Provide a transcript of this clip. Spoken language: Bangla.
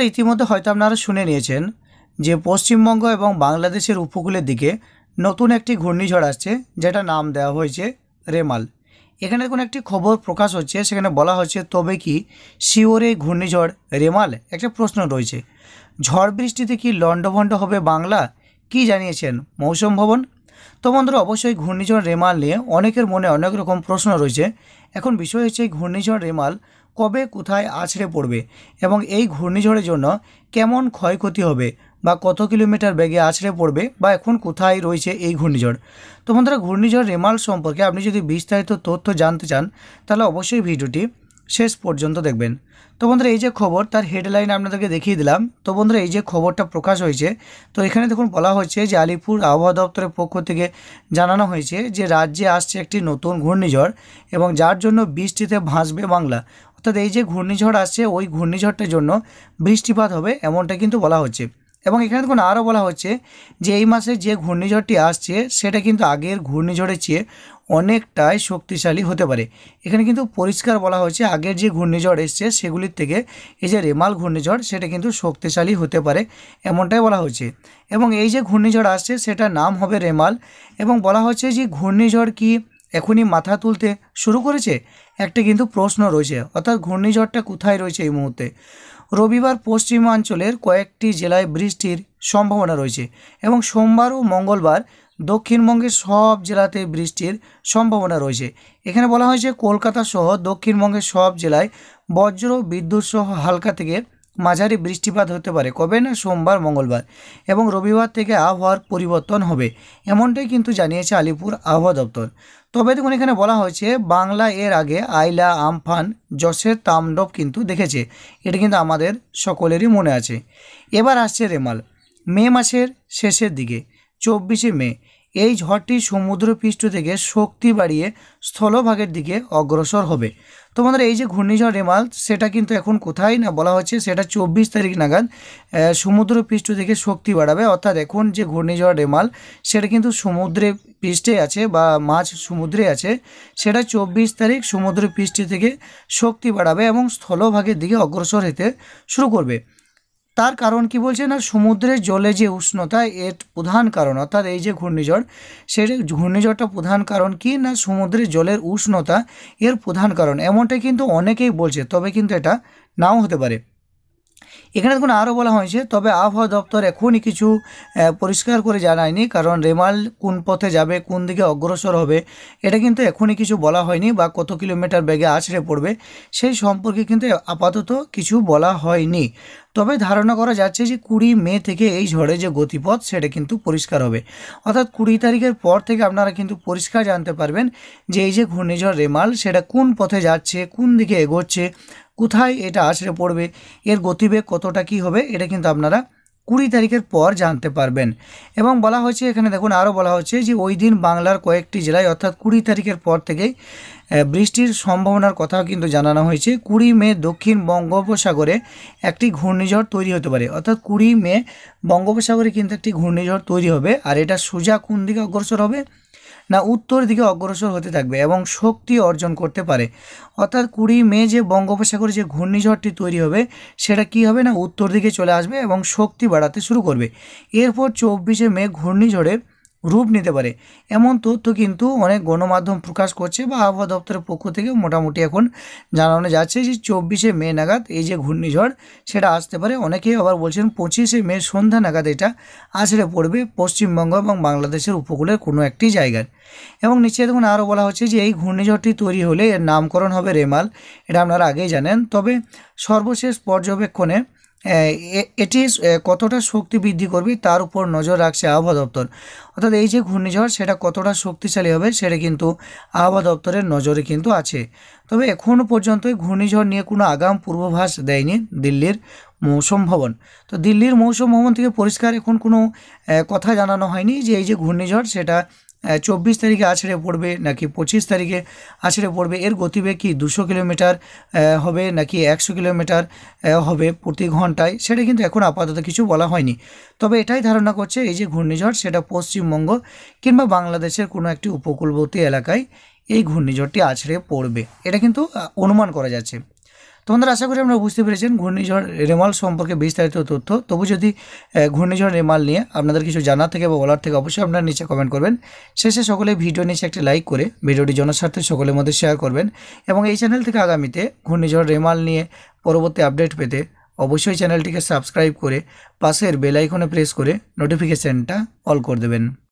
বন্ধুরা ইতিমধ্যে হয়তো আপনারা শুনে নিয়েছেন যে পশ্চিমবঙ্গ এবং বাংলাদেশের উপকূলের দিকে নতুন একটি ঘূর্ণিঝড় আসছে, যেটা নাম দেওয়া হয়েছে রেমাল। এখানে কোনো একটি খবর প্রকাশ হচ্ছে, সেখানে বলা হচ্ছে তবে কি শিওর এই ঘূর্ণিঝড় রেমাল? একটা প্রশ্ন রয়েছে। ঝড় বৃষ্টিতে কি লণ্ডভণ্ড হবে বাংলা? কি জানিয়েছেন মৌসুম ভবন? তো বন্ধুরা অবশ্যই ঘূর্ণিঝড় রেমাল নিয়ে অনেকের মনে অনেক রকম প্রশ্ন রয়েছে। এখন বিষয় হচ্ছে এই ঘূর্ণিঝড় রেমাল কবে কোথায় আছড়ে পড়বে এবং এই ঘূর্ণিঝড়ের জন্য কেমন ক্ষয়ক্ষতি হবে বা কত কিলোমিটার বেগে আছড়ে পড়বে বা এখন কোথায় রয়েছে এই ঘূর্ণিঝড়। তো বন্ধুরা ঘূর্ণিঝড় রেমাল সম্পর্কে আপনি যদি বিস্তারিত তথ্য জানতে চান তাহলে অবশ্যই ভিডিওটি শেষ পর্যন্ত দেখবেন। তো বন্ধুরা এই যে খবর তার হেডলাইন আপনাদেরকে দেখিয়ে দিলাম। তো বন্ধুরা এই যে খবরটা প্রকাশ হয়েছে, তো এখানে দেখুন বলা হচ্ছে যে আলিপুর আবহাওয়া দপ্তরের পক্ষ থেকে জানানো হয়েছে যে রাজ্যে আসছে একটি নতুন ঘূর্ণিঝড় এবং যার জন্য বৃষ্টিতে ভাসবে বাংলা। অর্থাৎ এই যে ঘূর্ণিঝড় আসছে ওই ঘূর্ণিঝড়টার জন্য বৃষ্টিপাত হবে এমনটা কিন্তু বলা হচ্ছে। এবং এখানে দেখুন আরও বলা হচ্ছে যে এই মাসে যে ঘূর্ণিঝড়টি আসছে সেটা কিন্তু আগের ঘূর্ণিঝড়ের চেয়ে অনেকটাই শক্তিশালী হতে পারে। এখানে কিন্তু পরিষ্কার বলা হয়েছে আগের যে ঘূর্ণিঝড় এসছে সেগুলির থেকে এই যে রেমাল ঘূর্ণিঝড় সেটা কিন্তু শক্তিশালী হতে পারে এমনটাই বলা হয়েছে। এবং এই যে ঘূর্ণিঝড় আসছে সেটার নাম হবে রেমাল। এবং বলা হচ্ছে যে ঘূর্ণিঝড় কি এখনই মাথা তুলতে শুরু করেছে? একটা কিন্তু প্রশ্ন রয়েছে, অর্থাৎ ঘূর্ণিঝড়টা কোথায় রয়েছে এই মুহূর্তে। রবিবার পশ্চিমাঞ্চলের কয়েকটি জেলায় বৃষ্টির সম্ভাবনা রয়েছে এবং সোমবার ও মঙ্গলবার দক্ষিণবঙ্গের সব জেলাতে বৃষ্টির সম্ভাবনা রয়েছে। এখানে বলা হয়েছে কলকাতা সহ দক্ষিণবঙ্গের সব জেলায় বজ্র বিদ্যুৎ সহ হালকা থেকে মাঝারি বৃষ্টিপাত হতে পারে। কবে না? সোমবার মঙ্গলবার। এবং রবিবার থেকে আবহাওয়ার পরিবর্তন হবে এমনটাই কিন্তু জানিয়েছে আলিপুর আবহাওয়া দপ্তর। তবে দেখুন এখানে বলা হয়েছে বাংলা এর আগে আইলা আমফান যশের তাণ্ডব কিন্তু দেখেছে, এটা কিন্তু আমাদের সকলেরই মনে আছে। এবার আসছে রেমাল মে মাসের শেষের দিকে 24শে মে। এই ঝড়টি সমুদ্রপৃষ্ঠ থেকে শক্তি বাড়িয়ে স্থলভাগের দিকে অগ্রসর হবে। তো বন্ধুরা এই যে ঘূর্ণিঝড় রেমাল সেটা কিন্তু এখন কোথায় না বলা হচ্ছে সেটা 24 তারিখ নাগাদ সমুদ্রপৃষ্ঠ থেকে শক্তি বাড়াবে। অর্থাৎ এখন যে ঘূর্ণিঝড় রেমাল সেটা কিন্তু সমুদ্রে পৃষ্ঠে আছে বা মাঝ সমুদ্রে আছে, সেটা 24 তারিখ সমুদ্র পৃষ্ঠ থেকে শক্তি বাড়াবে এবং স্থলভাগের দিকে অগ্রসর হতে শুরু করবে। তার কারণ কি বলছে না, সমুদ্রের জলে যে উষ্ণতা এর প্রধান কারণ, অর্থাৎ এই যে ঘূর্ণিঝড় সেই ঘূর্ণিঝড়টা প্রধান কারণ কি না সমুদ্রের জলের উষ্ণতা এর প্রধান কারণ এমনটাই কিন্তু অনেকেই বলছে, তবে কিন্তু এটা নাও হতে পারে। এখানে দেখুন আরও বলা হয়েছে তবে আবহাওয়া দপ্তর এখনই কিছু পরিষ্কার করে জানায়নি, কারণ রেমাল কোন পথে যাবে কোন দিকে অগ্রসর হবে এটা কিন্তু এখনই কিছু বলা হয়নি, বা কত কিলোমিটার বেগে আছড়ে পড়বে সেই সম্পর্কে কিন্তু আপাতত কিছু বলা হয়নি। তবে ধারণা করা যাচ্ছে যে 20 মে থেকে এই ঝড়ে যে গতিপথ সেটা কিন্তু পরিষ্কার হবে। অর্থাৎ 20 তারিখের পর থেকে আপনারা কিন্তু পরিষ্কার জানতে পারবেন যে এই যে ঘূর্ণিঝড় রেমাল সেটা কোন পথে যাচ্ছে, কোন দিকে এগোচ্ছে, কোথায় এটা আছড়ে পড়বে, এর গতিবেগ কতটা কি হবে এটা কিন্তু আপনারা 20 তারিখের পর জানতে পারবেন। এবং বলা হয়েছে এখানে দেখুন আরও বলা হচ্ছে যে ওই দিন বাংলার কয়েকটি জেলায় অর্থাৎ 20 তারিখের পর থেকেই বৃষ্টির সম্ভাবনার কথাও কিন্তু জানানো হয়েছে। 20 মে দক্ষিণ বঙ্গোপসাগরে একটি ঘূর্ণিঝড় তৈরি হতে পারে। অর্থাৎ 20 মে বঙ্গোপসাগরে কিন্তু একটি ঘূর্ণিঝড় তৈরি হবে, আর এটা সোজা কোন দিকে অগ্রসর হবে না উত্তর দিকে অগ্রসর হতে থাকবে এবং শক্তি অর্জন করতে পারে। অর্থাৎ 20 মে যে বঙ্গোপসাগরে যে ঘূর্ণিঝড়টি তৈরি হবে সেটা কি হবে না উত্তর দিকে চলে আসবে এবং শক্তি বাড়াতে শুরু করবে। এরপর 24শে মে ঘূর্ণিঝড়ে রূপ নিতে পারে এমন তথ্য কিন্তু অনেক গণমাধ্যম প্রকাশ করছে বা আবহাওয়া দপ্তরের পক্ষ থেকে মোটামুটি এখন জানানো যাচ্ছে যে 24শে মে নাগাদ এই যে ঘূর্ণিঝড় সেটা আসতে পারে। অনেকেই আবার বলছেন 25শে মে সন্ধ্যা নাগাদ এটা আছড়ে পড়বে পশ্চিমবঙ্গ এবং বাংলাদেশের উপকূলের কোনো একটি জায়গায়। এবং নিচে দেখুন আরও বলা হচ্ছে যে এই ঘূর্ণিঝড়টি তৈরি হলে এর নামকরণ হবে রেমাল, এটা আপনারা আগেই জানেন। তবে সর্বশেষ পর্যবেক্ষণে এটি কতটা শক্তি বৃদ্ধি করবে তার উপর নজর রাখছে আবহাওয়া দপ্তর। অর্থাৎ এই যে ঘূর্ণিঝড় সেটা কতটা শক্তিশালী হবে সেটা কিন্তু আবহাওয়া দপ্তরের নজরে কিন্তু আছে। তবে এখনও পর্যন্ত ঘূর্ণিঝড় নিয়ে কোনো আগাম পূর্বাভাস দেয়নি দিল্লির মৌসুম ভবন। তো দিল্লির মৌসুম ভবন থেকে পরিষ্কার এখন কোনো কথা জানানো হয়নি যে এই যে ঘূর্ণিঝড় সেটা 24 তারিখে আছড়ে পড়বে নাকি 25 তারিখে আছড়ে পড়বে, এর গতিবেগ কি 200 কিলোমিটার হবে নাকি 100 কিলোমিটার হবে প্রতি ঘন্টায় সেটা কিন্তু এখন আপাতত কিছু বলা হয়নি। তবে এটাই ধারণা করছে এই যে ঘূর্ণিঝড় সেটা পশ্চিমবঙ্গ কিংবা বাংলাদেশের কোনো একটি উপকূলবর্তী এলাকায় এই ঘূর্ণিঝড়টি আছড়ে পড়বে, এটা কিন্তু অনুমান করা যাচ্ছে। তো বন্ধুরা, আশা করি আমরা বুঝতে পেরেছেন ঘূর্ণিঝড় রেমাল সম্পর্কে বিস্তারিত তথ্য। তবু যদি ঘূর্ণিঝড় রেমাল নিয়ে আপনাদের কিছু জানার থেকে বা বলার থেকে অবশ্যই আপনারা নিচে কমেন্ট করবেন। শেষে সকলে ভিডিও নিচে একটি লাইক করে ভিডিওটি জনস্বার্থে সকলের মধ্যে শেয়ার করবেন এবং এই চ্যানেল থেকে আগামীতে ঘূর্ণিঝড় রেমাল নিয়ে পরবর্তী আপডেট পেতে অবশ্যই চ্যানেলটিকে সাবস্ক্রাইব করে পাশের বেল আইকনে প্রেস করে নোটিফিকেশানটা অল করে দেবেন।